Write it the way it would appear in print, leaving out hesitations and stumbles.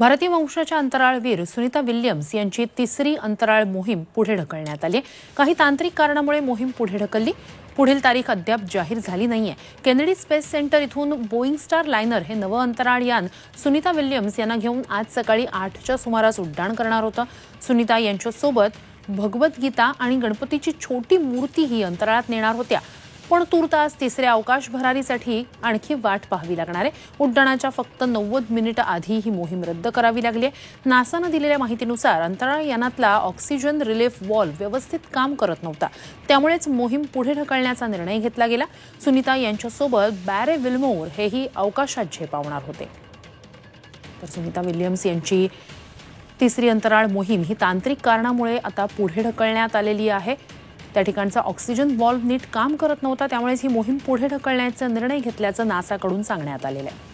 भारतीय वंशाच्या अंतराळवीर सुनीता विल्यम्स यांची तिसरी अंतराळ मोहीम पुढे ढकलण्यात आली. काही तांत्रिक कारणामुळे मोहीम पुढे ढकलली. पुढील तारीख अद्याप जाहीर झाली नाहीये. केनेडी स्पेस सेंटर इथून बोईंग स्टार लायनर हे नवं अंतराळ यान सुनीता विल्यम्स यांना घेऊन आज सकाळी 8च्या सुमारास उड्डाण करणार होतं. सुनीता यांच्यासोबत भगवद्गीता आणि गणपतीची छोटी मूर्ती ही अंतराळात नेणार होत्या. पण तुर्तास तिसऱ्या अवकाश भरारीसाठी आणखी वाट पाहावी लागणार आहे. उड्डाणाच्या फक्त 90 मिनिटं आधी ही मोहीम रद्द करावी लागली आहे. नासानं दिलेल्या माहितीनुसार अंतराळ यानातला ऑक्सिजन रिलीफ व्हॉल्व्ह व्यवस्थित काम करत नव्हता. त्यामुळेच मोहीम पुढे ढकलण्याचा निर्णय घेतला गेला. सुनीता यांच्यासोबत बॅरे विल्मोर हेही अवकाशात झेपावणार होते. तर सुनीता विल्यम्स यांची तिसरी अंतराळ मोहीम ही तांत्रिक कारणामुळे आता पुढे ढकलण्यात आलेली आहे. त्या ठिकाणचा ऑक्सिजन व्हॉल्व्ह नीट काम करत नव्हता. त्यामुळेच ही मोहीम पुढे ढकलण्याचा निर्णय घेतल्याचं नासाकडून सांगण्यात आलेलं आहे.